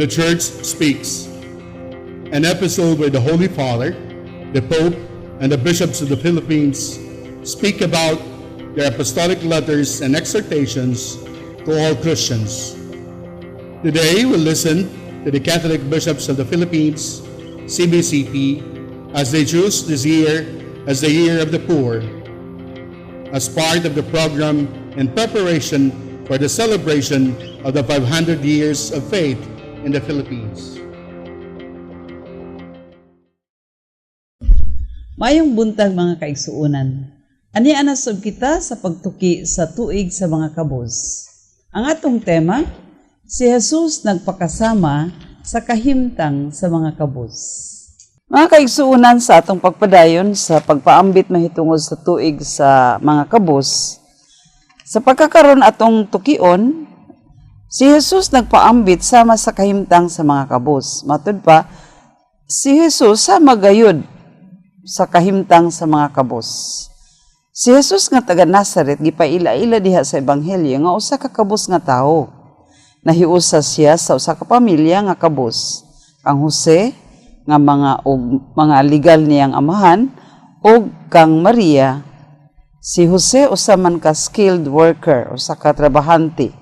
The Church Speaks, an episode where the Holy Father, the Pope, and the bishops of the Philippines speak about their apostolic letters and exhortations to all Christians. Today, we'll listen to the Catholic bishops of the Philippines, CBCP, as they choose this year as the Year of the Poor, as part of the program in preparation for the celebration of the 500 years of faith in the Philippines. Mayong buntag mga kaigsuunan. Ani anasod kita sa pagtuki sa tuig sa mga kabos. Ang atong tema, si Jesus nagpakasama sa kahimtang sa mga kabos. Mga kaigsuunan, sa atong pagpadayon sa pagpaambit mahitungod sa tuig sa mga kabos, sa pagkakaroon atong tukion, si Jesus nagpaambit sama sa kahimtang sa mga kabos. Matud pa, si Jesus sama gayud sa kahimtang sa mga kabos. Si Jesus nga taga Nazaret gipaila-ila diha sa ebanghelyo nga usa ka kabos nga tawo. Nahiusa siya sa usa ka pamilya nga kabos. Kang Jose nga mga legal niyang amahan ug kang Maria. Si Jose usa man ka skilled worker, usa ka trabahante.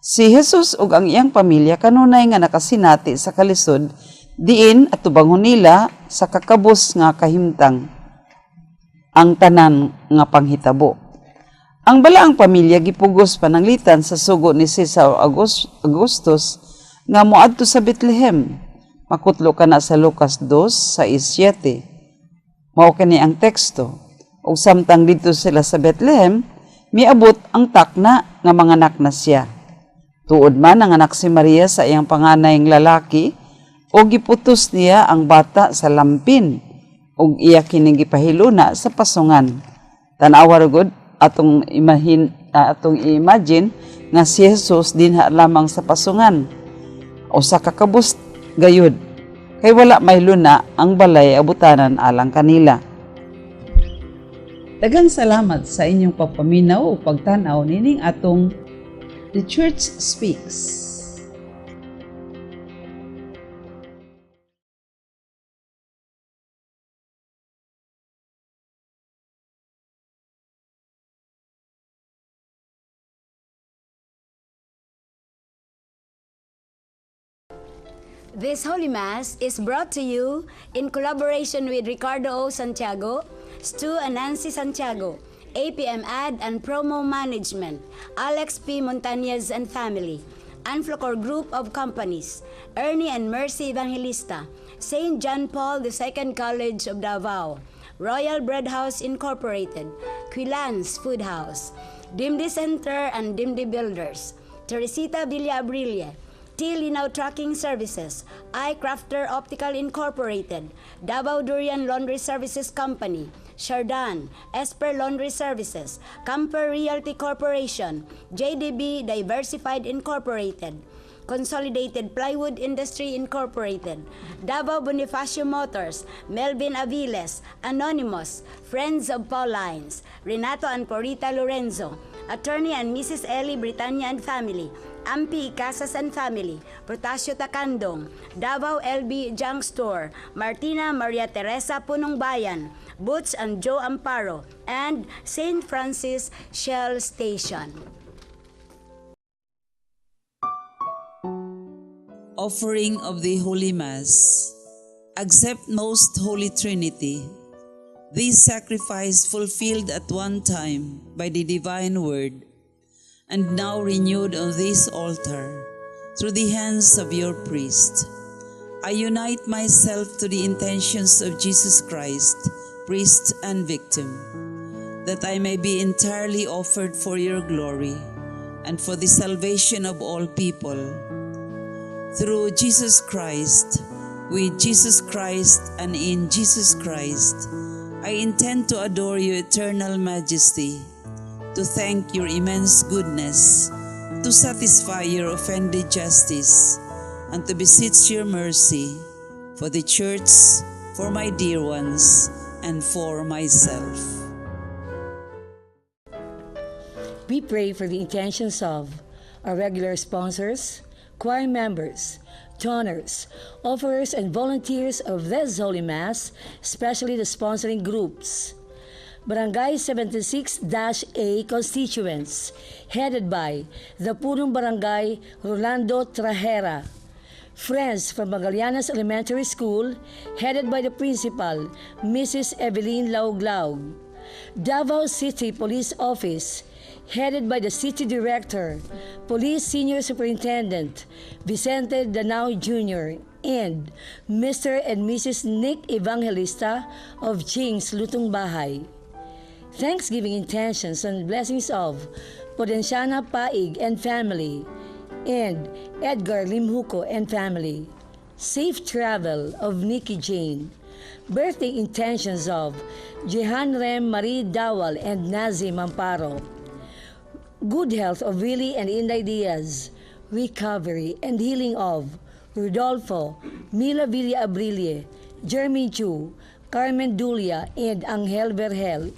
Si Jesus ug ang iyang pamilya kanunay nga nakasinati sa kalisod diin at tubangon nila sa kakabos nga kahimtang ang tanan nga panghitabo. Ang balaang pamilya gipugos pananglitan sa sugo ni Cesar Augustus nga moadto sa Bethlehem. Makutlo kana sa Lucas 2:6-7. Mao kani ang teksto. Ug samtang dito sila sa Bethlehem, miabot ang takna nga manganak na siya. Tuod man ang anak si Maria sa iyang panganayng lalaki, o giputos niya ang bata sa lampin, o iya kining gipahiluna sa pasungan. Tanawa rugod atong imagine nga si Jesus dinha lamang sa pasungan. O sa kakabus gayud, kay wala may luna ang balay abutanan alang kanila. Daghang salamat sa inyong pagpaminaw o pagtanaw nining atong The Church Speaks. This Holy Mass is brought to you in collaboration with Ricardo O. Santiago, Stu and Nancy Santiago, APM Ad and Promo Management, Alex P. Montañez and Family, Anflocor Group of Companies, Ernie and Mercy Evangelista, St. John Paul II College of Davao, Royal Bread House Incorporated, Quilans Food House, Dimdi Center and Dimdi Builders, Teresita Villa Abrilia, T. Linaw Trucking Services, iCrafter Optical Incorporated, Davao Durian Laundry Services Company, Shardan, Esper Laundry Services, Camper Realty Corporation, JDB Diversified Incorporated, Consolidated Plywood Industry Incorporated, Davao Bonifacio Motors, Melvin Aviles, Anonymous, Friends of Paulines, Renato and Corita Lorenzo, Attorney and Mrs. Ellie Britannia and Family, Ampi Casas and Family, Protasio Takandong, Davao LB Junk Store, Martina Maria Teresa Punong Bayan, Boots and Joe Amparo, and St. Francis Shell Station. Offering of the Holy Mass. Accept Most Holy Trinity. This sacrifice fulfilled at one time by the divine word, and now renewed on this altar through the hands of your priest. I unite myself to the intentions of Jesus Christ, priest and victim, that I may be entirely offered for your glory and for the salvation of all people. Through Jesus Christ, with Jesus Christ, and in Jesus Christ, I intend to adore your eternal majesty, to thank your immense goodness, to satisfy your offended justice, and to beseech your mercy for the Church, for my dear ones, and for myself. We pray for the intentions of our regular sponsors, choir members, donors, offerers, and volunteers of this Holy Mass, especially the sponsoring groups. Barangay 76-A constituents, headed by the Punong Barangay Rolando Trajera. Friends from Magallanes Elementary School, headed by the principal, Mrs. Evelyn Lauglaug. Davao City Police Office, headed by the City Director, Police Senior Superintendent, Vicente Danao Jr., and Mr. and Mrs. Nick Evangelista of Jing's Lutong Bahay. Thanksgiving intentions and blessings of Podenciana Paig and family, and Edgar Limhuko and family. Safe travel of Nikki Jane. Birthday intentions of Jehan Rem Marie Dawal and Nazim Amparo. Good health of Willie and Inday Diaz. Recovery and healing of Rodolfo, Mila Villa Abrilie, Jeremy Chu, Carmen Dulia, and Angel Vergel.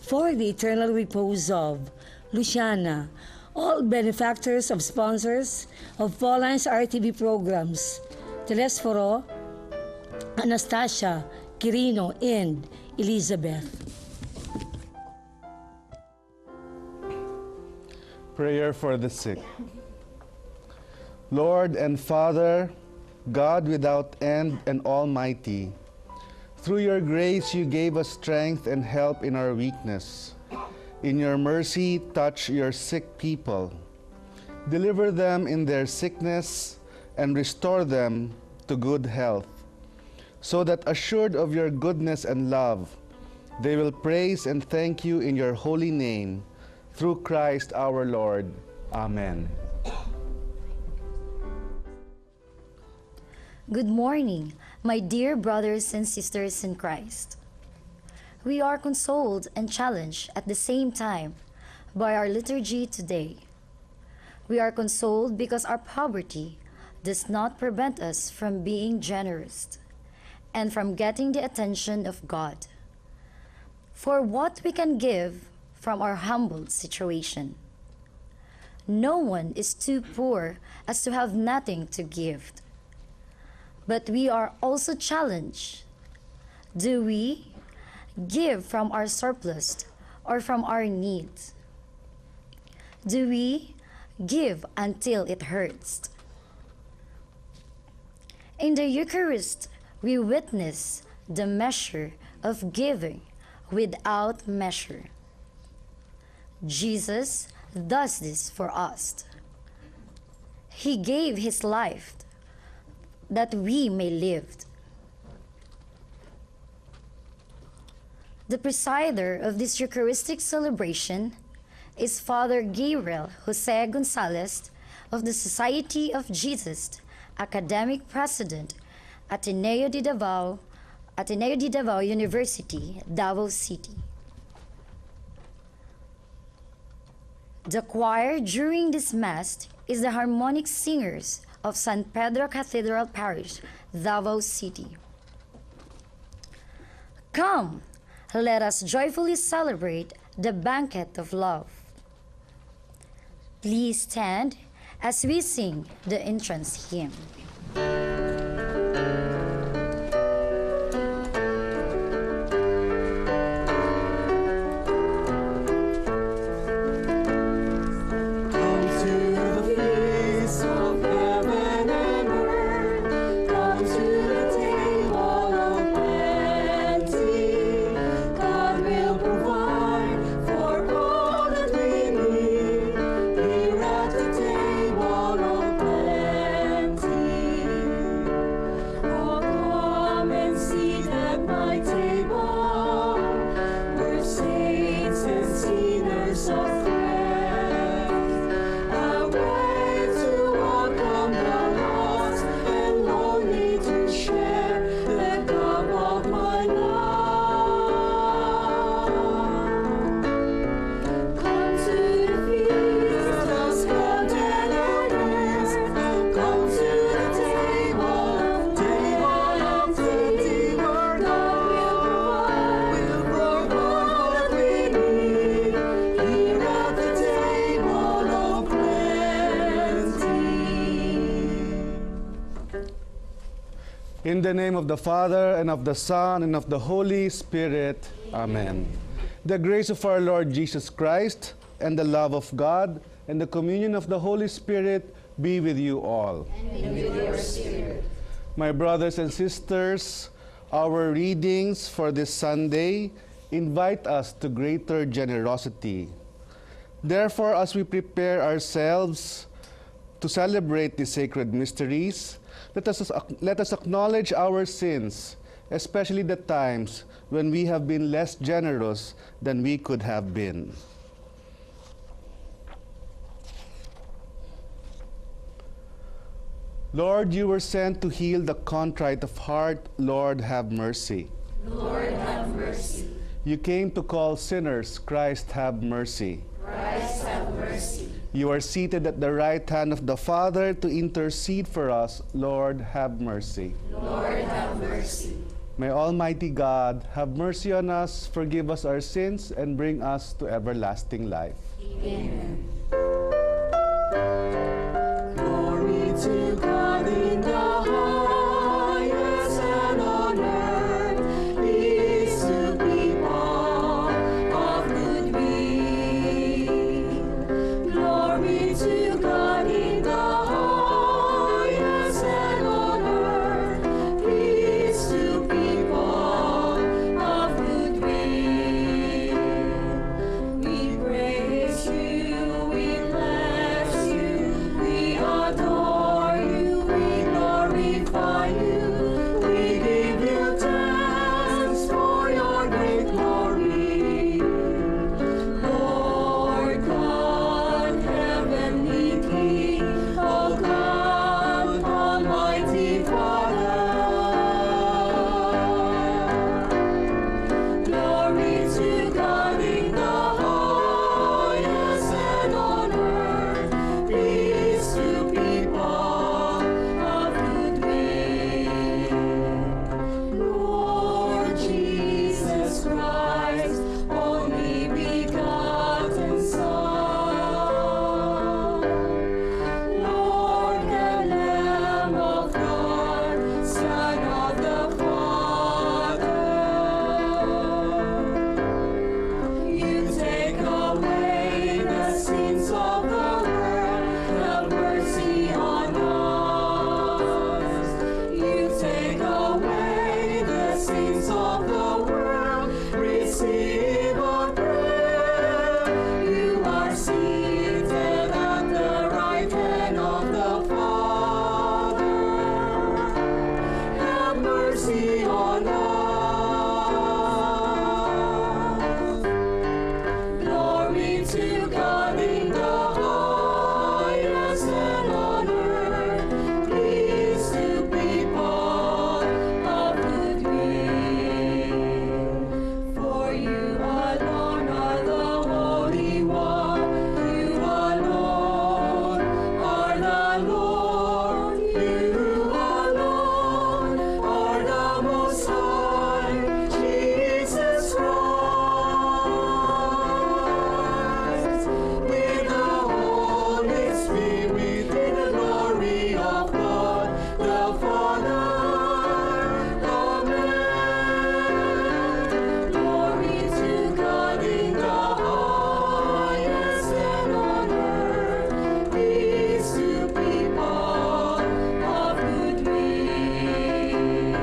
For the eternal repose of Luciana, all benefactors of sponsors of Pauline's RTV programs, Telesforo, Anastasia, Quirino, and Elizabeth. Prayer for the sick. Lord and Father, God without end and almighty, through your grace you gave us strength and help in our weakness. In your mercy, touch your sick people. Deliver them in their sickness and restore them to good health, so that assured of your goodness and love, they will praise and thank you in your holy name, through Christ our Lord. Amen. Good morning, my dear brothers and sisters in Christ. We are consoled and challenged at the same time by our liturgy today. We are consoled because our poverty does not prevent us from being generous and from getting the attention of God. For what we can give from our humble situation. No one is too poor as to have nothing to give. But we are also challenged. Do we give from our surplus or from our needs? Do we give until it hurts? In the Eucharist, we witness the measure of giving without measure. Jesus does this for us. He gave his life that we may live. The presider of this Eucharistic celebration is Father Gabriel Jose Gonzalez of the Society of Jesus, Academic President, Ateneo de Davao University, Davao City. The choir during this Mass is the Harmonic Singers of San Pedro Cathedral Parish, Davao City. Come, let us joyfully celebrate the banquet of love. Please stand as we sing the entrance hymn. Here at the table of plenty. In the name of the Father, and of the Son, and of the Holy Spirit. Amen. The grace of our Lord Jesus Christ, and the love of God, and the communion of the Holy Spirit be with you all. And with your spirit. My brothers and sisters, our readings for this Sunday invite us to greater generosity. Therefore, as we prepare ourselves to celebrate the sacred mysteries, let us acknowledge our sins, especially the times when we have been less generous than we could have been. Lord, you were sent to heal the contrite of heart. Lord, have mercy. Lord, have mercy. You came to call sinners. Christ, have mercy. Christ, have mercy. You are seated at the right hand of the Father to intercede for us. Lord, have mercy. Lord, have mercy. May Almighty God have mercy on us, forgive us our sins, and bring us to everlasting life. Amen. Glory to God in the highest, and on earth peace to people of good will. Glory to God in the highest, and on earth peace to people of good will. We praise you, we bless you, we adore you, we glorify you, we give you thanks for your great glory. Lord God, heavenly King, O God, Almighty Father. Glory to God in the highest, and on earth peace to people of good will. Lord Jesus Christ, only begotten Son, Lord and Lamb of God, Son of the Father. You take away the sins of the world, have mercy on us. You take away the sins of the world, receive our prayer. You are seated at the right hand of the Father. Have mercy on us. Glory to God in the highest, and on earth peace to people of good will. For you alone are the Holy One, you alone are the Lord, you alone are the Most High, Jesus Christ, with the Holy Spirit, in the glory of God the Father. Amen. Glory to God in the highest, and on earth peace to people of good will.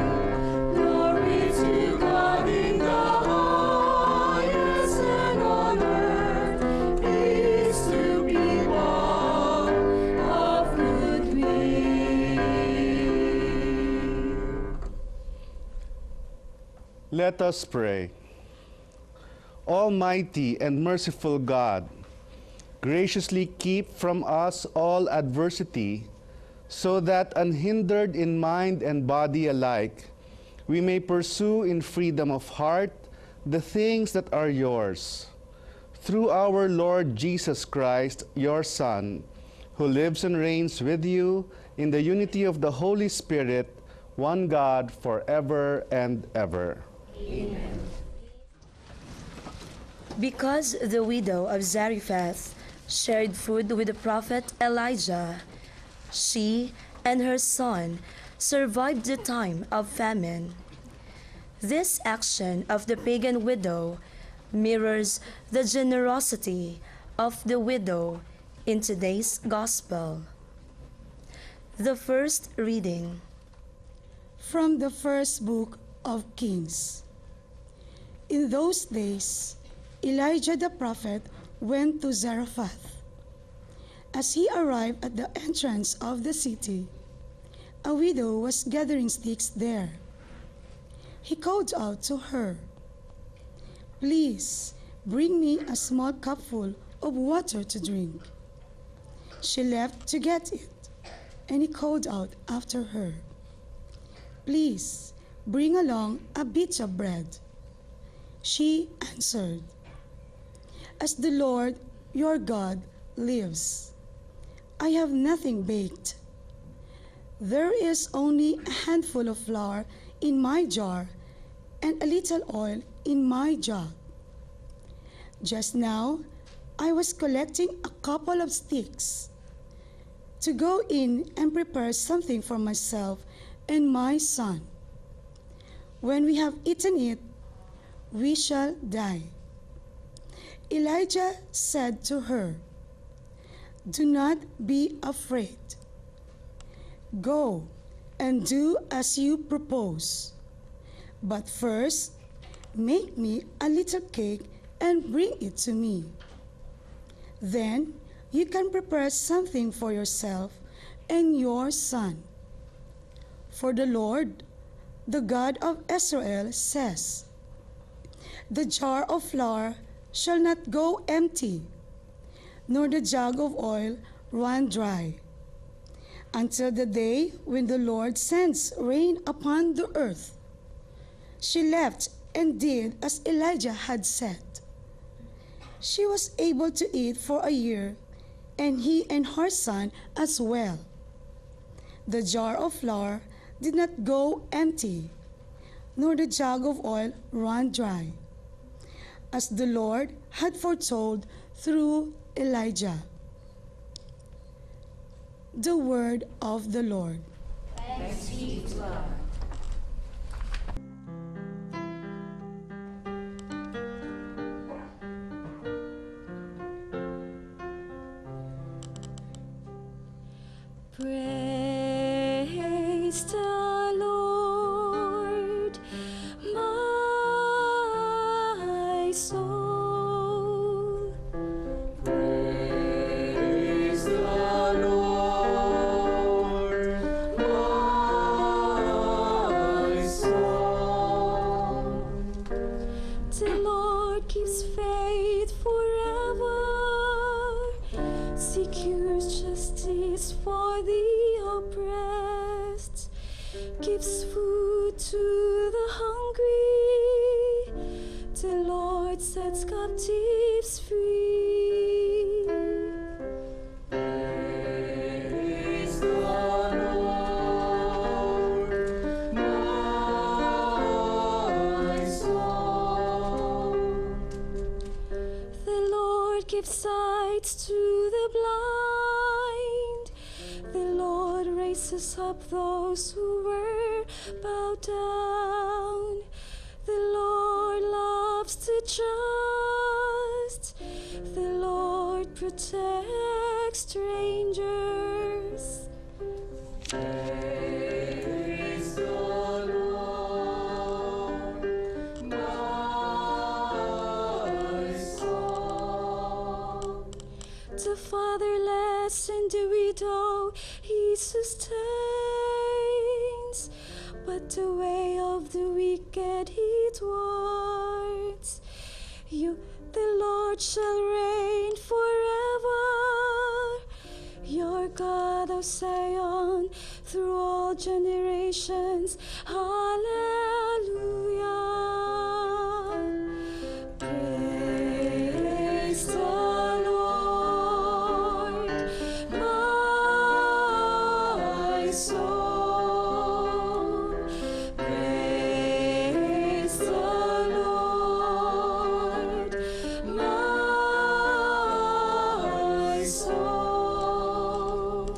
Glory to God in the highest, and on earth peace to people of good will. Let us pray. Almighty and merciful God, graciously keep from us all adversity, so that unhindered in mind and body alike, we may pursue in freedom of heart the things that are yours. Through our Lord Jesus Christ, your Son, who lives and reigns with you in the unity of the Holy Spirit, one God, forever and ever. Because the widow of Zarephath shared food with the prophet Elijah, she and her son survived the time of famine. This action of the pagan widow mirrors the generosity of the widow in today's gospel. The first reading from the first book of Kings. In those days, Elijah the prophet went to Zarephath. As he arrived at the entrance of the city, a widow was gathering sticks there. He called out to her, "Please, bring me a small cupful of water to drink." She left to get it, and he called out after her, "Please, bring along a bit of bread." She answered, "As the Lord your God lives, I have nothing baked. There is only a handful of flour in my jar and a little oil in my jug. Just now, I was collecting a couple of sticks to go in and prepare something for myself and my son. When we have eaten it, we shall die." Elijah said to her, "Do not be afraid. Go and do as you propose. But first, make me a little cake and bring it to me. Then you can prepare something for yourself and your son. For the Lord, the God of Israel, says, 'The jar of flour shall not go empty, nor the jug of oil run dry, until the day when the Lord sends rain upon the earth.'" She left and did as Elijah had said. She was able to eat for a year, and he and her son as well. The jar of flour did not go empty, nor the jug of oil run dry, as the Lord had foretold through Elijah. The word of the Lord. Thanks be to God. Praise the Lord, my soul. Praise the Lord, my soul. The Lord gives faith forever, secures justice for the oppressed, gives food to the hungry. The Lord sets captives free. Praise the Lord, my soul. The Lord gives sight to the blind. The Lord raises up those who were bowed down. The Lord loves the just. The Lord protects strangers. Praise the Lord, my soul. The fatherless and the widow he sustains, but the way of the wicked he thwarts. You, the Lord, shall reign forever, your God, O Zion, through all generations. Hallelujah. Praise the Lord, my soul. Praise the Lord, my soul.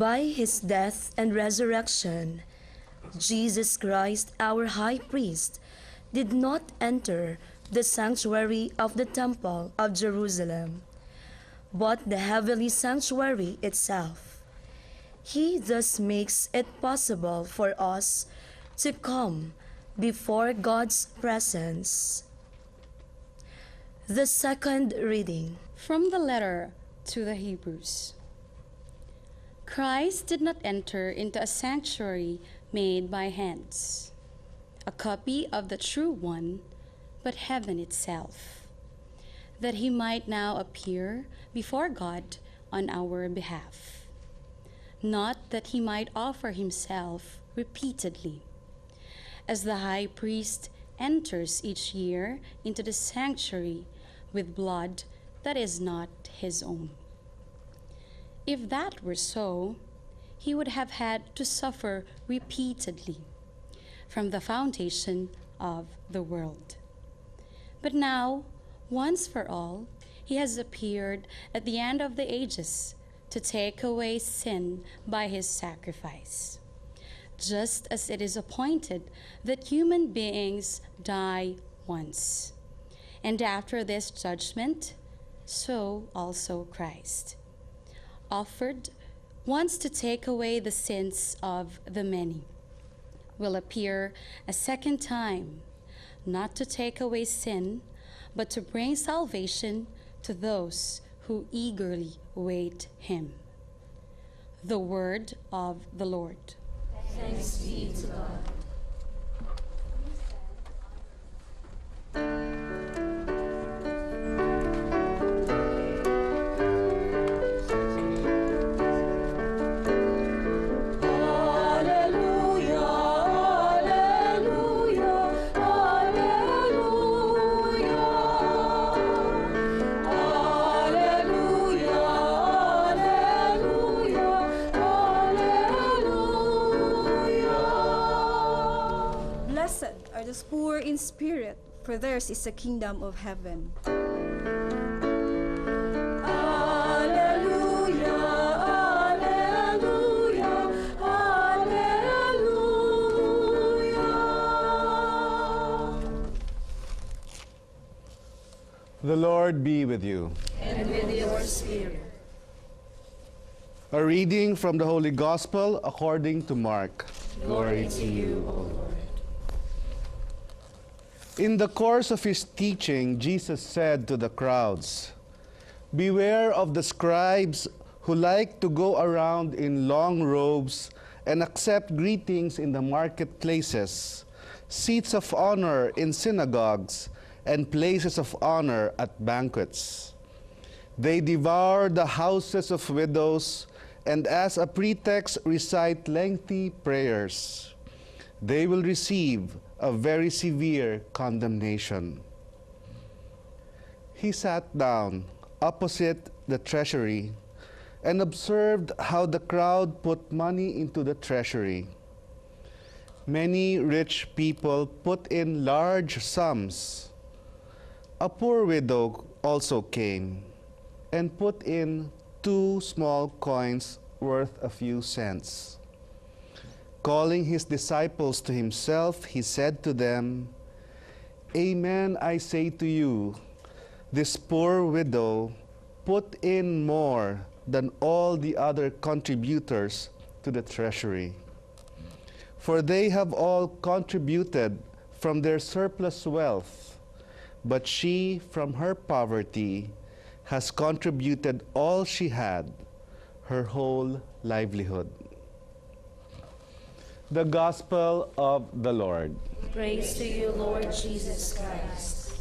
By his death and resurrection, Jesus Christ, our high priest, did not enter the sanctuary of the temple of Jerusalem, but the heavenly sanctuary itself. He thus makes it possible for us to come before God's presence. The second reading. From the letter to the Hebrews. Christ did not enter into a sanctuary made by hands, a copy of the true one, but heaven itself, that he might now appear before God on our behalf. Not that he might offer himself repeatedly, as the high priest enters each year into the sanctuary with blood that is not his own. If that were so, he would have had to suffer repeatedly from the foundation of the world. But now, once for all, he has appeared at the end of the ages to take away sin by his sacrifice, just as it is appointed that human beings die once, and after this judgment, so also Christ, offered once to take away the sins of the many, will appear a second time, not to take away sin, but to bring salvation to those who eagerly wait him. The word of the Lord. Thanks be to God. The poor in spirit, for theirs is the kingdom of heaven. Alleluia, alleluia, alleluia. The Lord be with you. And with your spirit. A reading from the Holy Gospel according to Mark. Glory to you, O Lord. In the course of his teaching, Jesus said to the crowds, "Beware of the scribes who like to go around in long robes and accept greetings in the marketplaces, seats of honor in synagogues, and places of honor at banquets. They devour the houses of widows and as a pretext recite lengthy prayers. They will receive a very severe condemnation." He sat down opposite the treasury and observed how the crowd put money into the treasury. Many rich people put in large sums. A poor widow also came and put in 2 small coins worth a few cents. Calling his disciples to himself, he said to them, "Amen, I say to you, this poor widow put in more than all the other contributors to the treasury. For they have all contributed from their surplus wealth, but she, from her poverty, has contributed all she had, her whole livelihood." The Gospel of the Lord. Praise to you, Lord Jesus Christ.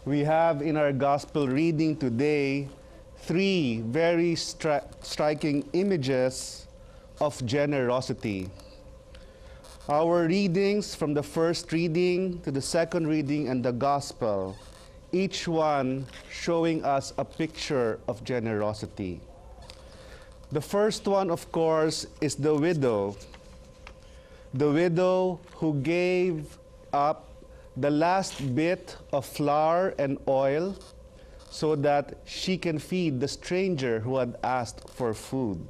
We have in our Gospel reading today 3 very striking images of generosity. Our readings from the first reading to the second reading and the Gospel, each one showing us a picture of generosity. The first one, of course, is the widow. The widow who gave up the last bit of flour and oil so that she can feed the stranger who had asked for food.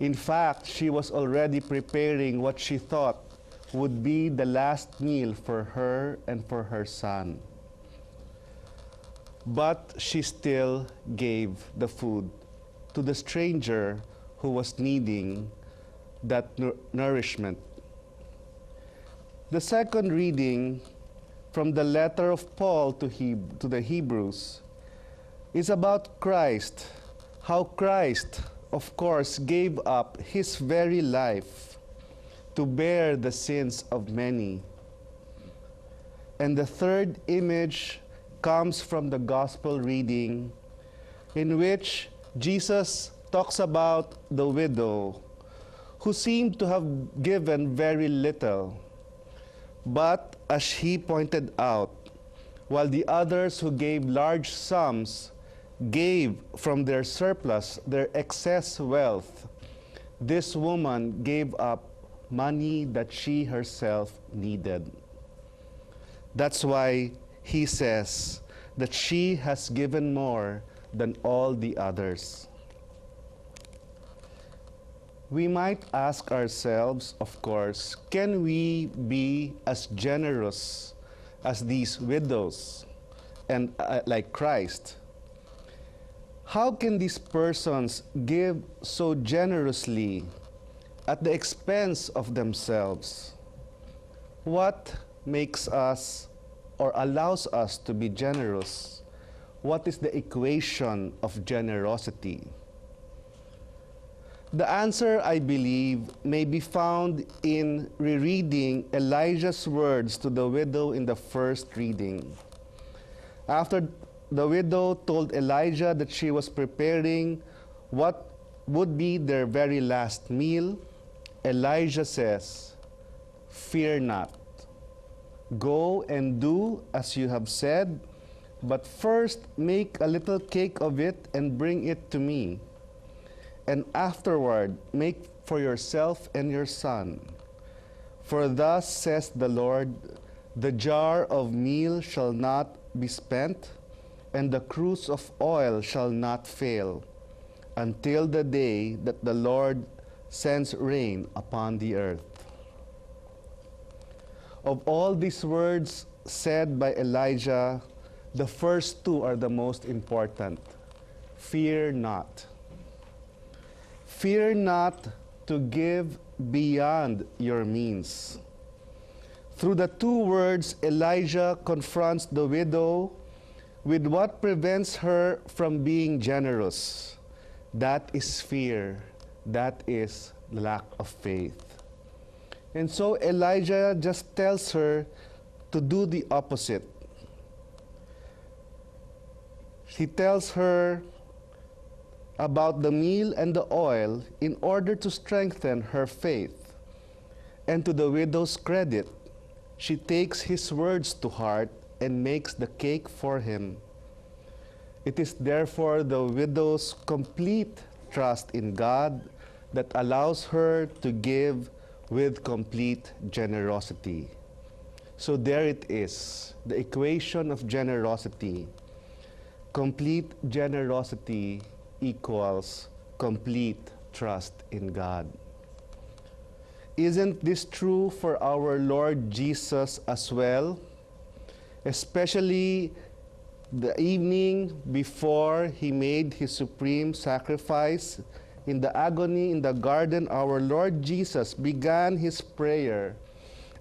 In fact, she was already preparing what she thought would be the last meal for her and for her son. But she still gave the food to the stranger who was needing that nourishment. The second reading from the letter of Paul to the Hebrews is about Christ, how Christ, of course, gave up his very life to bear the sins of many. And the third image comes from the gospel reading, in which Jesus talks about the widow who seemed to have given very little. But as he pointed out, while the others who gave large sums gave from their surplus, their excess wealth, this woman gave up money that she herself needed. That's why he says that she has given more than all the others. We might ask ourselves, of course, can we be as generous as these widows and like Christ? How can these persons give so generously at the expense of themselves? What makes us or allows us to be generous? What is the equation of generosity? The answer, I believe, may be found in rereading Elijah's words to the widow in the first reading. After the widow told Elijah that she was preparing what would be their very last meal, Elijah says, "Fear not. Go and do as you have said, but first make a little cake of it and bring it to me. And afterward make for yourself and your son. For thus says the Lord, the jar of meal shall not be spent, and the cruse of oil shall not fail, until the day that the Lord sends rain upon the earth." Of all these words said by Elijah, the first two are the most important. Fear not. Fear not to give beyond your means. Through the two words, Elijah confronts the widow with what prevents her from being generous. That is fear. That is lack of faith. And so Elijah just tells her to do the opposite. He tells her about the meal and the oil in order to strengthen her faith. And to the widow's credit, she takes his words to heart and makes the cake for him. It is therefore the widow's complete trust in God that allows her to give with complete generosity. So there it is, the equation of generosity. Complete generosity equals complete trust in God. Isn't this true for our Lord Jesus as well? Especially the evening before he made his supreme sacrifice, in the agony in the garden, our Lord Jesus began his prayer,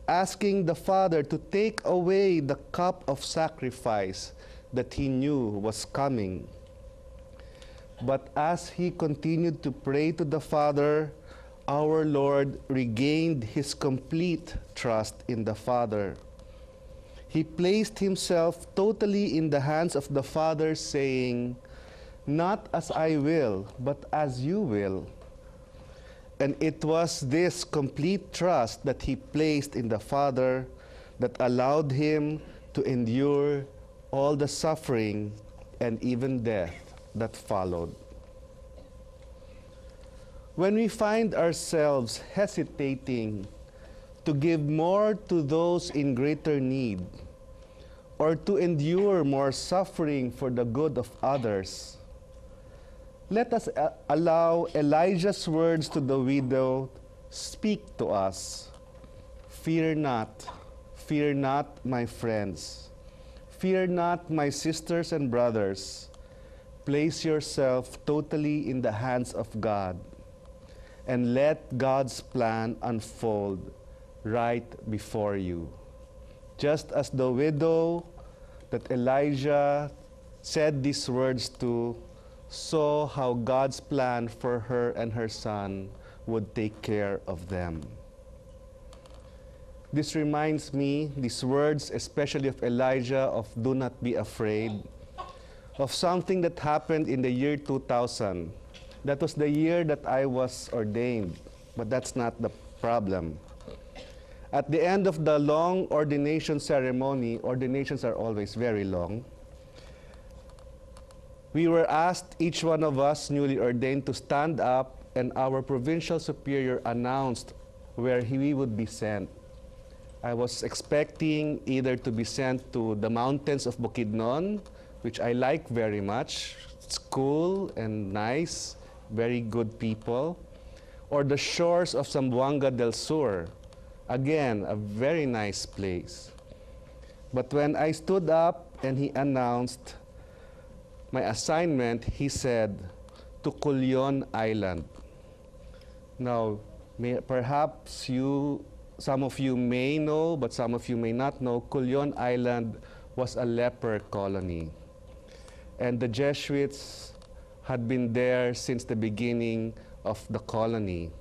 asking the Father to take away the cup of sacrifice that he knew was coming. But as he continued to pray to the Father, our Lord regained his complete trust in the Father. He placed himself totally in the hands of the Father, saying, "Not as I will, but as you will." And it was this complete trust that he placed in the Father that allowed him to endure all the suffering and even death that followed. When we find ourselves hesitating to give more to those in greater need, or to endure more suffering for the good of others. Let us allow Elijah's words to the widow speak to us. Fear not, my friends. Fear not, my sisters and brothers. Place yourself totally in the hands of God, and let God's plan unfold right before you. Just as the widow that Elijah said these words to saw how God's plan for her and her son would take care of them. This reminds me, these words, especially of Elijah, of do not be afraid, of something that happened in the year 2000. That was the year that I was ordained, but that's not the problem. At the end of the long ordination ceremony, ordinations are always very long, we were asked, each one of us newly ordained, to stand up, and our provincial superior announced where we would be sent. I was expecting either to be sent to the mountains of Bukidnon, which I like very much. It's cool and nice, very good people, or the shores of Zamboanga del Sur. Again, a very nice place. But when I stood up and he announced my assignment, he said, to Culion Island. Now, perhaps some of you may know, but some of you may not know, Culion Island was a leper colony. And the Jesuits had been there since the beginning of the colony.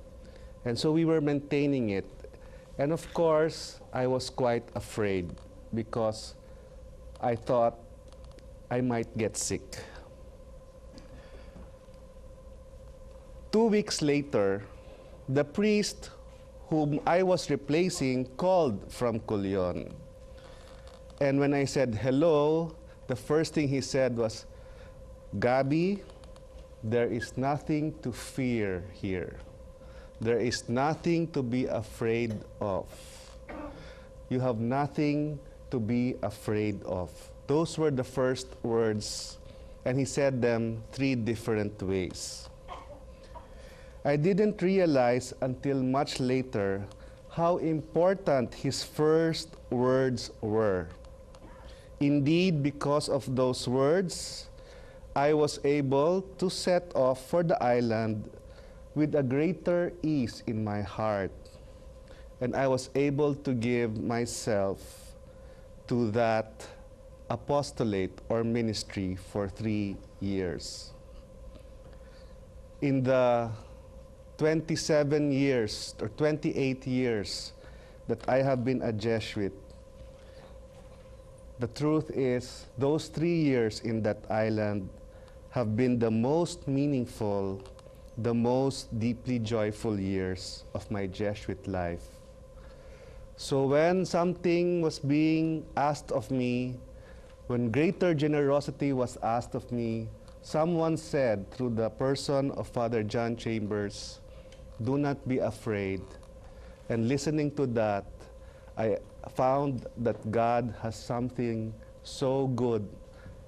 And so we were maintaining it. And of course, I was quite afraid because I thought I might get sick. 2 weeks later, the priest whom I was replacing called from Culion. And when I said hello, the first thing he said was, Gabi, there is nothing to fear here. There is nothing to be afraid of. You have nothing to be afraid of. Those were the first words, and he said them 3 different ways. I didn't realize until much later how important his first words were. Indeed, because of those words, I was able to set off for the island with a greater ease in my heart, and I was able to give myself to that apostolate or ministry for 3 years. In the 27 years or 28 years that I have been a Jesuit, the truth is those 3 years in that island have been the most meaningful, the most deeply joyful years of my Jesuit life. So when something was being asked of me, when greater generosity was asked of me, someone said through the person of Father John Chambers, do not be afraid. And listening to that, I found that God has something so good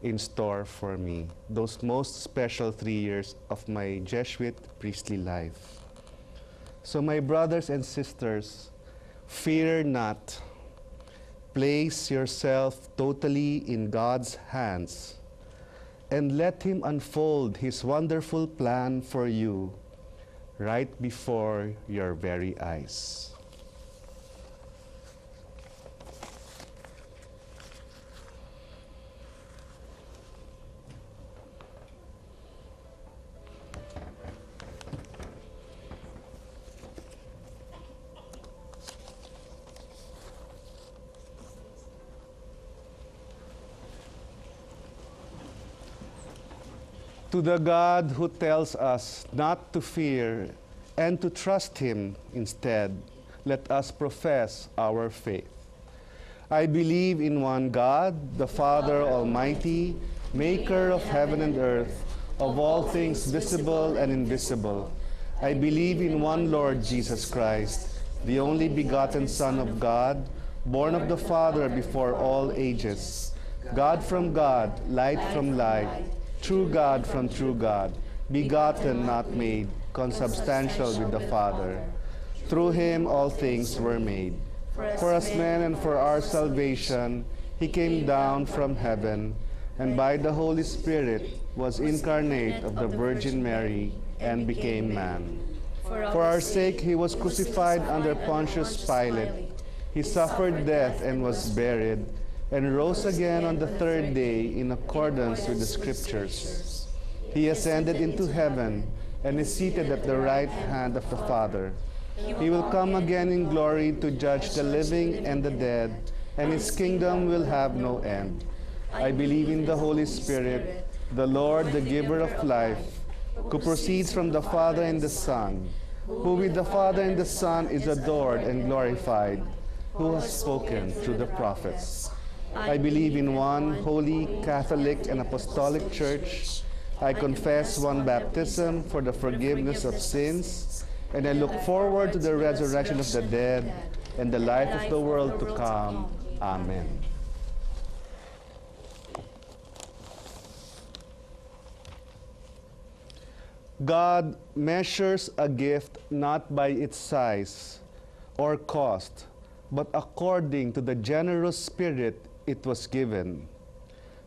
in store for me, those most special 3 years of my Jesuit priestly life. So my brothers and sisters, fear not. Place yourself totally in God's hands and let Him unfold His wonderful plan for you right before your very eyes. To the God who tells us not to fear and to trust Him instead, let us profess our faith. I believe in one God, the Father Almighty, maker of heaven and earth, of all things visible and invisible. I believe in one Lord Jesus Christ, the only begotten Son of God, born of the Father before all ages, God from God, light from light, true God from true God, begotten, not made, consubstantial with the Father. Through him all things were made. For us men and for our salvation, he came down from heaven, and by the Holy Spirit was incarnate of the Virgin Mary and became man. For our sake he was crucified under Pontius Pilate. He suffered death and was buried, and rose again on the third day in accordance with the Scriptures. He ascended into heaven and is seated at the right hand of the Father. He will come again in glory to judge the living and the dead, and his kingdom will have no end. I believe in the Holy Spirit, the Lord, the giver of life, who proceeds from the Father and the Son, who with the Father and the Son is adored and glorified, who has spoken through the prophets. I believe in one holy, Catholic, and Apostolic Church. I confess one baptism for the forgiveness of sins, and I look forward to the resurrection of the dead and the life of the world to come. Amen. God measures a gift not by its size or cost, but according to the generous spirit it was given.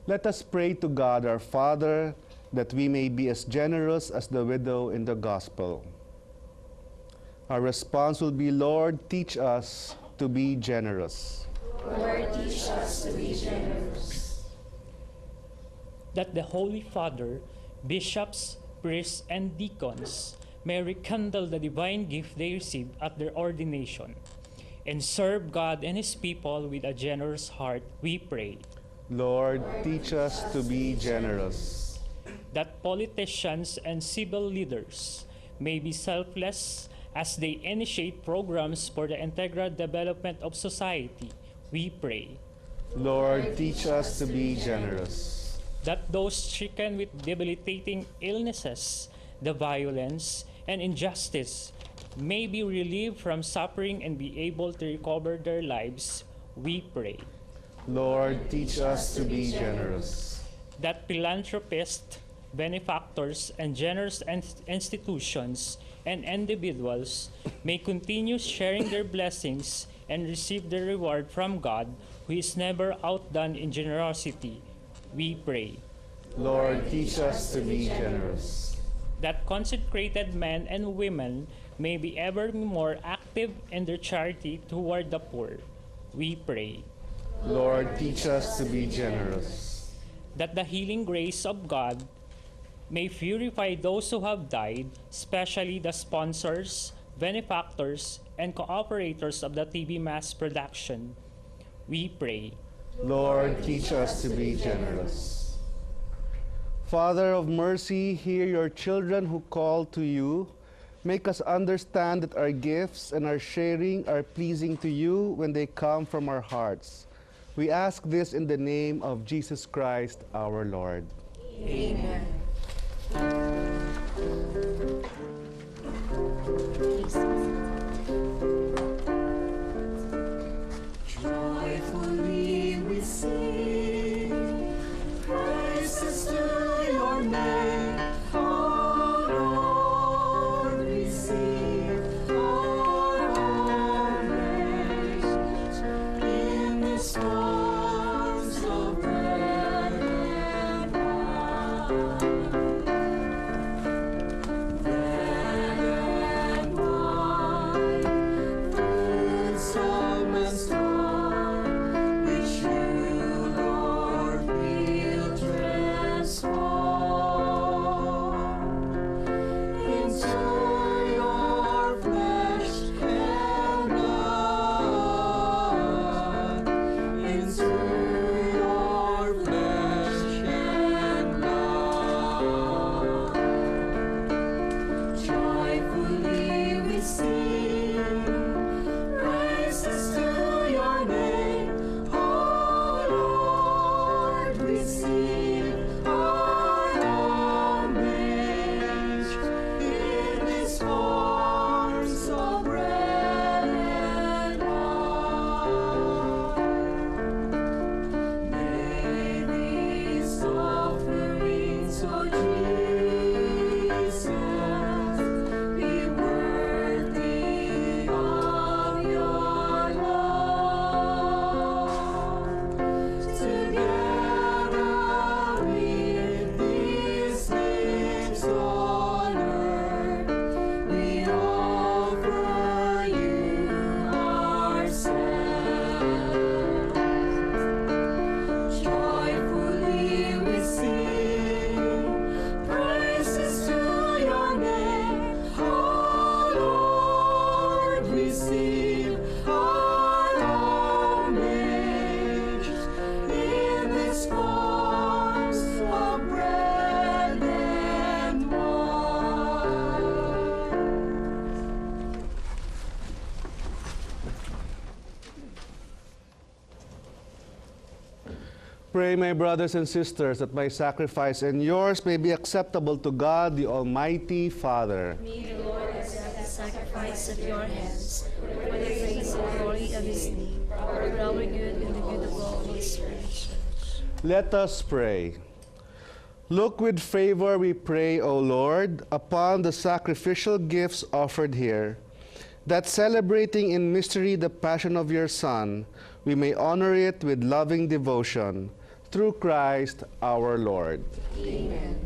Let us pray to God our Father that we may be as generous as the widow in the gospel. Our response will be, Lord, teach us to be generous. Lord, teach us to be generous. That the Holy Father, bishops, priests, and deacons may rekindle the divine gift they received at their ordination and serve God and his people with a generous heart, we pray. Lord, teach us to be generous. That politicians and civil leaders may be selfless as they initiate programs for the integral development of society, we pray. Lord, teach us to be generous. That those stricken with debilitating illnesses, the violence, and injustice may be relieved from suffering and be able to recover their lives, we pray. Lord, teach us to be generous. That philanthropists, benefactors, and generous institutions and individuals may continue sharing their blessings and receive their reward from God, who is never outdone in generosity, we pray. Lord, teach us to be generous. That consecrated men and women may be ever more active in their charity toward the poor, we pray. Lord, teach us to be generous. That the healing grace of God may purify those who have died, especially the sponsors, benefactors, and cooperators of the TV mass production, we pray. Lord, teach us to be generous. Father of mercy, hear your children who call to you. Make us understand that our gifts and our sharing are pleasing to you when they come from our hearts. We ask this in the name of Jesus Christ, our Lord. Amen. Joyfully we sing, praises to your name, O Lord, receive our homage in this forms of bread and wine. pray, my brothers and sisters, that my sacrifice and yours may be acceptable to God, the Almighty Father. May the Lord accept the sacrifice at your hands, for the praise and glory of his name, for the greater good and the good of all his church. Let us pray. Look with favor, we pray, O Lord, upon the sacrificial gifts offered here, that celebrating in mystery the passion of your Son, we may honor it with loving devotion. Through Christ our Lord. Amen.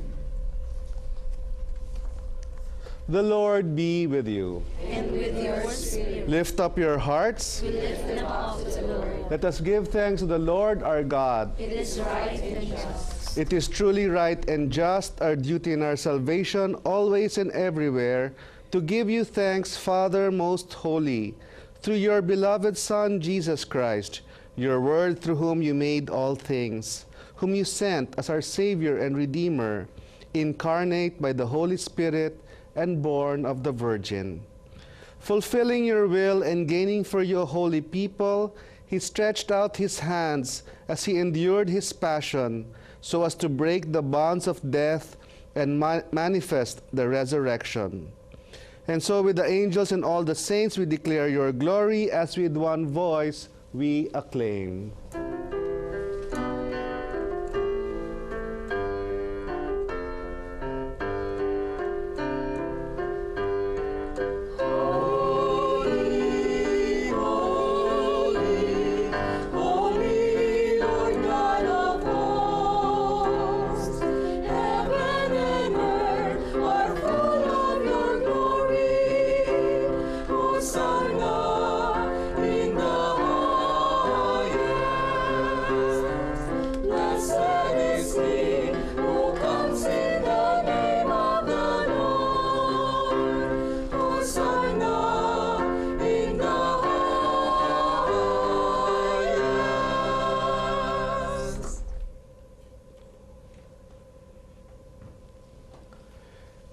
The Lord be with you. And with your spirit. Lift up your hearts. We lift them up to the Lord. Let us give thanks to the Lord our God. It is right and just. It is truly right and just, our duty and our salvation, always and everywhere, to give you thanks, Father most holy, through your beloved Son, Jesus Christ, your Word through whom you made all things, whom you sent as our Savior and Redeemer, incarnate by the Holy Spirit and born of the Virgin. Fulfilling your will and gaining for you a holy people, he stretched out his hands as he endured his passion, so as to break the bonds of death and manifest the resurrection. And so with the angels and all the saints we declare your glory, as with one voice we acclaim.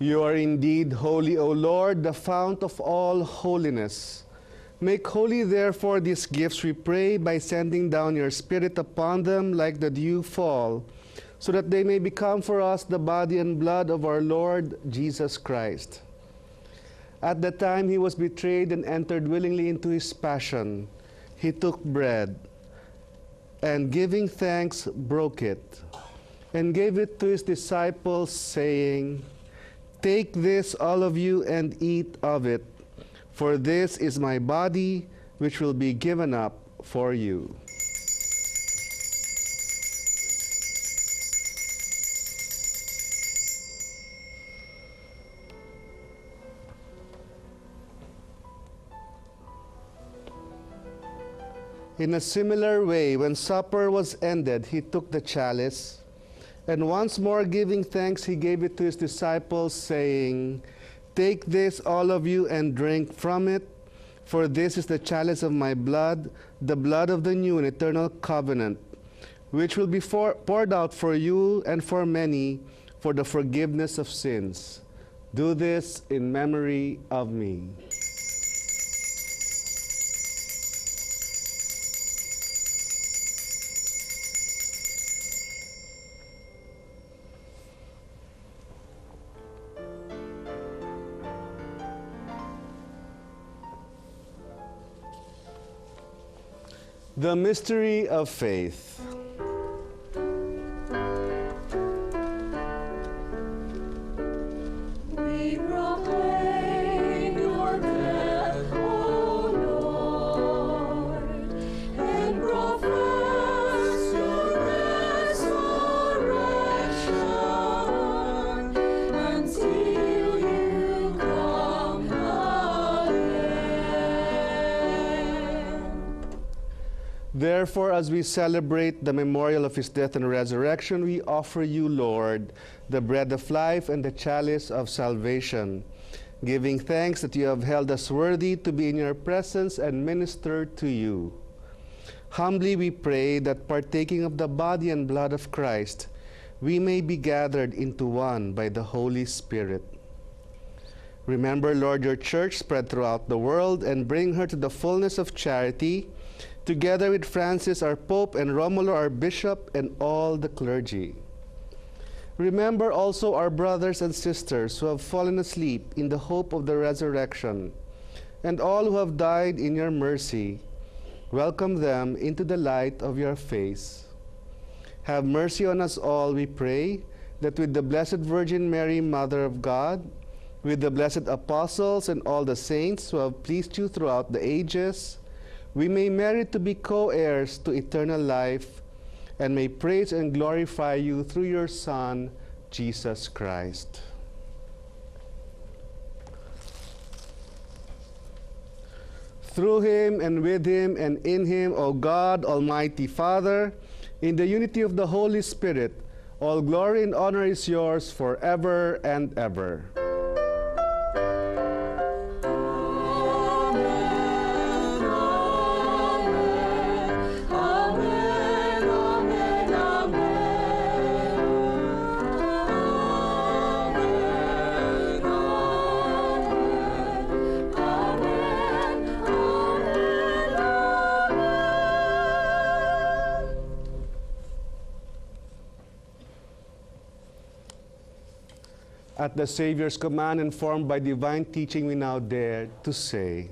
You are indeed holy, O Lord, the fount of all holiness. Make holy, therefore, these gifts, we pray, by sending down your Spirit upon them like the dew fall, so that they may become for us the body and blood of our Lord Jesus Christ. At the time he was betrayed and entered willingly into his passion, he took bread, and giving thanks, broke it, and gave it to his disciples, saying, "Take this, all of you, and eat of it, for this is my body, which will be given up for you." In a similar way, when supper was ended, he took the chalice, and once more giving thanks, he gave it to his disciples, saying, "Take this, all of you, and drink from it, for this is the chalice of my blood, the blood of the new and eternal covenant, which will be poured out for you and for many for the forgiveness of sins. Do this in memory of me." The mystery of faith. We proclaim your death, O Lord, and profess your resurrection until you come again. Therefore, as we celebrate the memorial of his death and resurrection, we offer you, Lord, the bread of life and the chalice of salvation, giving thanks that you have held us worthy to be in your presence and minister to you. Humbly we pray that, partaking of the body and blood of Christ, we may be gathered into one by the Holy Spirit. Remember, Lord, your church spread throughout the world, and bring her to the fullness of charity, together with Francis our Pope and Romulo our Bishop and all the clergy. Remember also our brothers and sisters who have fallen asleep in the hope of the resurrection, and all who have died in your mercy. Welcome them into the light of your face. Have mercy on us all, we pray, that with the Blessed Virgin Mary, Mother of God, with the blessed apostles and all the saints who have pleased you throughout the ages, we may merit to be co-heirs to eternal life, and may praise and glorify you through your Son, Jesus Christ. Through him and with him and in him, O God, Almighty Father, in the unity of the Holy Spirit, all glory and honor is yours forever and ever. At the Savior's command, informed by divine teaching, we now dare to say,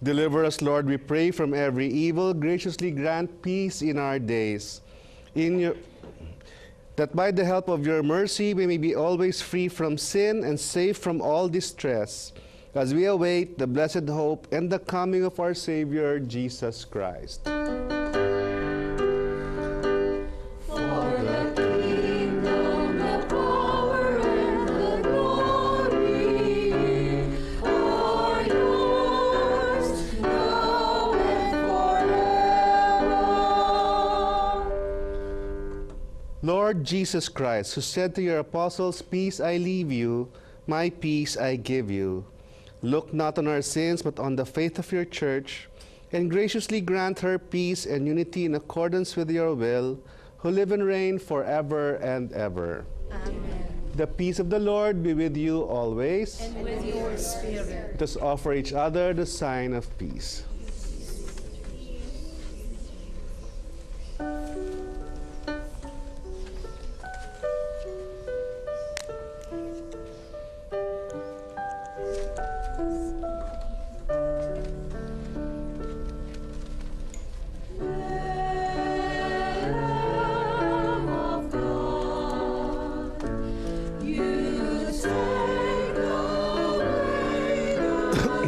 Deliver us, Lord, we pray, from every evil. Graciously grant peace in our days. That by the help of your mercy we may be always free from sin and safe from all distress, as we await the blessed hope and the coming of our Savior, Jesus Christ. Lord Jesus Christ, who said to your apostles, "Peace I leave you, my peace I give you," look not on our sins, but on the faith of your church, and graciously grant her peace and unity in accordance with your will, who live and reign forever and ever. Amen. The peace of the Lord be with you always. And with your spirit. Let us offer each other the sign of peace.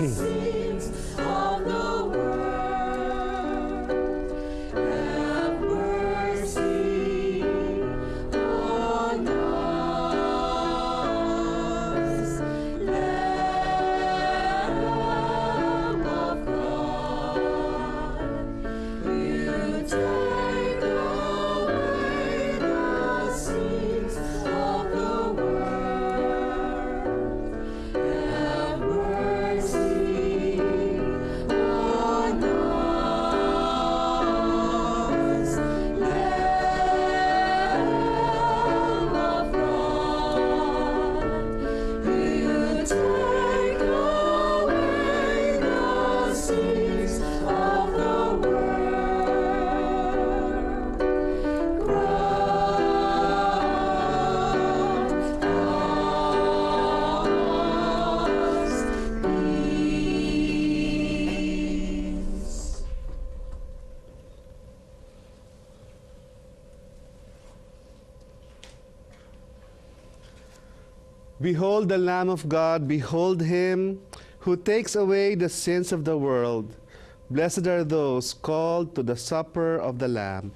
Sins of the Behold the Lamb of God, behold him who takes away the sins of the world. Blessed are those called to the supper of the Lamb.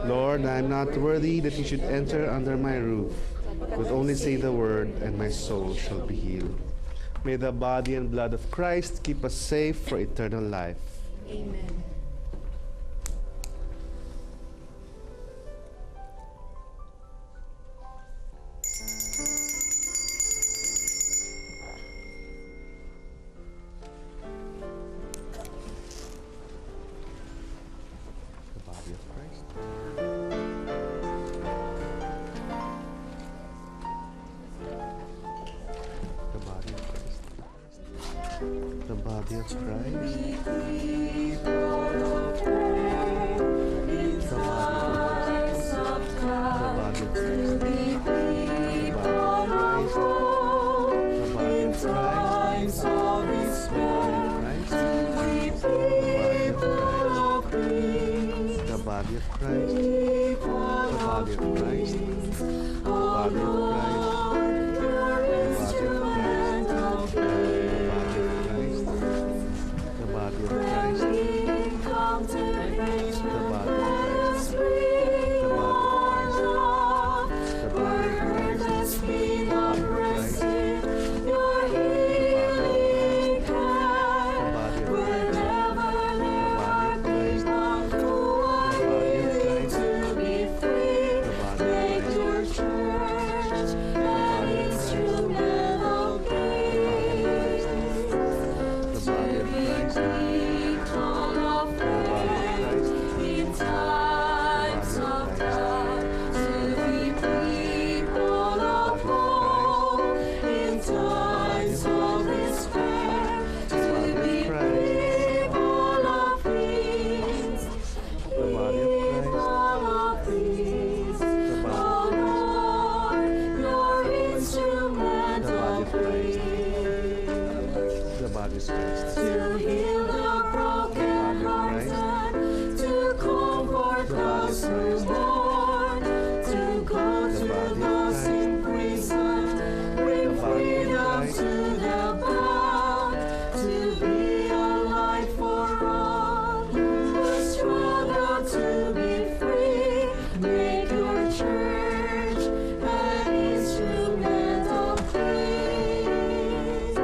Lord, I am not worthy that you should enter under my roof, but only say the word, and my soul shall be healed. May the body and blood of Christ keep us safe for eternal life. Amen. The body of Christ. The body of Christ. The body of Christ. The body of Christ. The body of Christ. To heal the broken-hearted, to comfort those who mourn, to go to those in prison, bring freedom to the bound, to be a light for all who struggle to be free. Make your church an instrument of peace,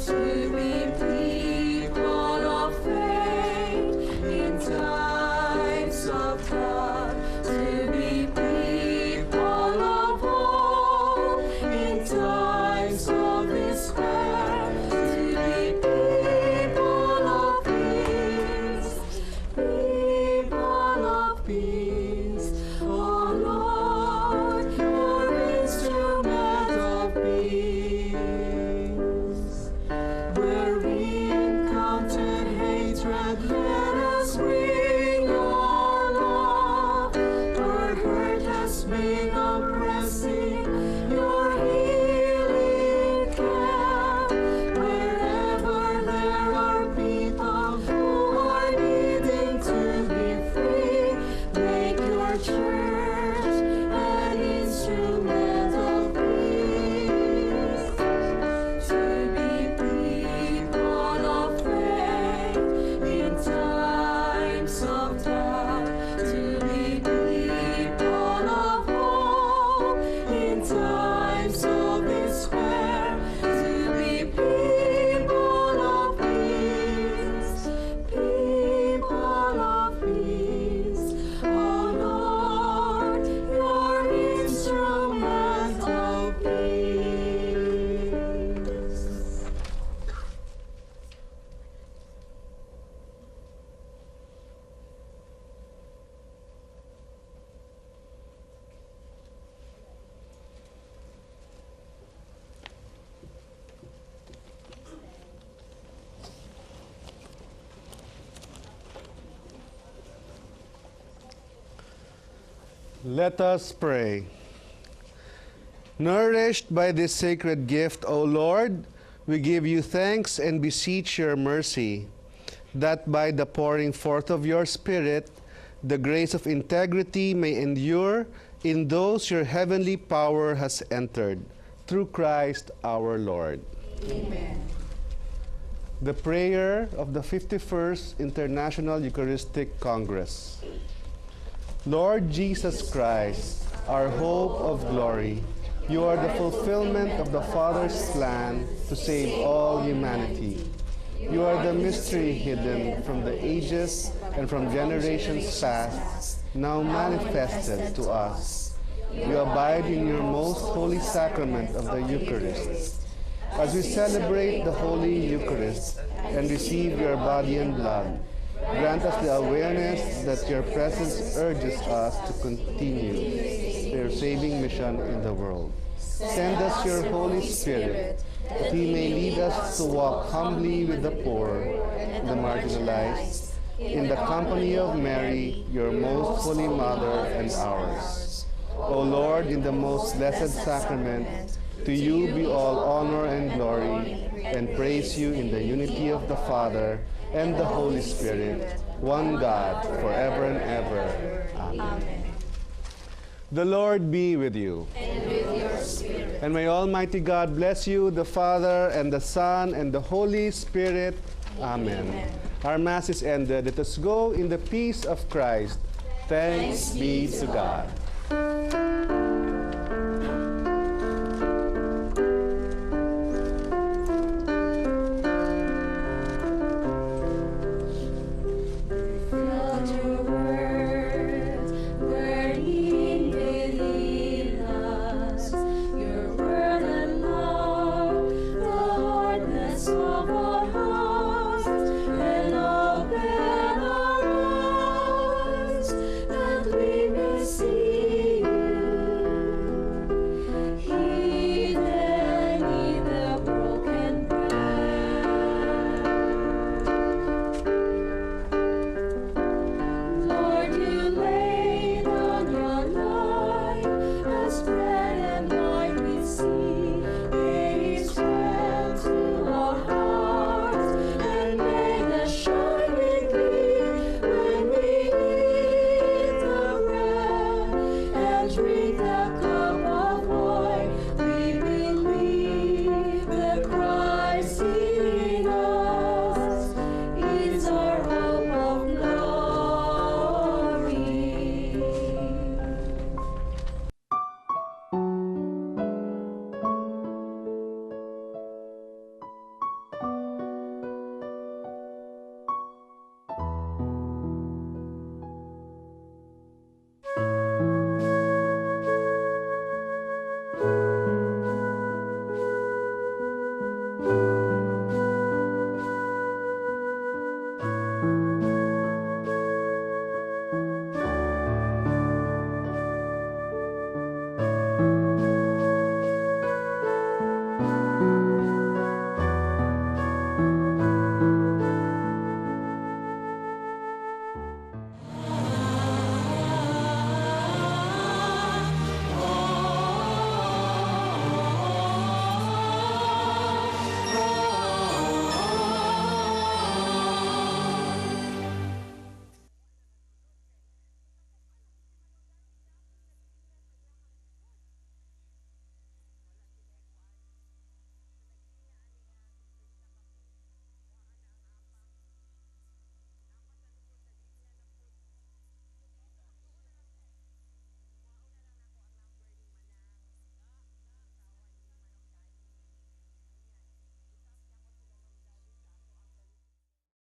to be people of faith in times of doubt, to be people of hope in times of despair, to be people of peace, people of peace. Oh Lord, your instrument of peace. Where we encountered hatred, let us bring your love. Where hurt has been oppressing, your healing care. Wherever there are people who are needing to be free, make your church an instrument of peace. To be people of faith in times of doubt, to be people of hope in times of despair, to be people of peace, people of peace. Oh Lord, your instrument of peace. Let us pray. Nourished by this sacred gift, O Lord, we give you thanks and beseech your mercy, that by the pouring forth of your Spirit, the grace of integrity may endure in those your heavenly power has entered. through Christ our Lord. Amen. The prayer of the 51st International Eucharistic Congress. Lord Jesus Christ, our hope of glory, you are the fulfillment of the Father's plan to save all humanity. You are the mystery hidden from the ages and from generations past, now manifested to us. You abide in your most holy sacrament of the Eucharist. As we celebrate the Holy Eucharist and receive your body and blood, grant us the awareness that your presence urges us to continue your saving mission in the world. Send us your Holy Spirit, that he may lead us to walk humbly with the poor and the marginalized, in the company of Mary, your most holy Mother and ours. O Lord, in the most blessed sacrament, to you be all honor and glory, and praise you in the unity of the Father and the Holy Spirit, one God, forever and ever. Amen. The Lord be with you. And with your spirit. And may Almighty God bless you, the Father, and the Son, and the Holy Spirit. Amen. Amen. Our Mass is ended. Let us go in the peace of Christ. Thanks be to God.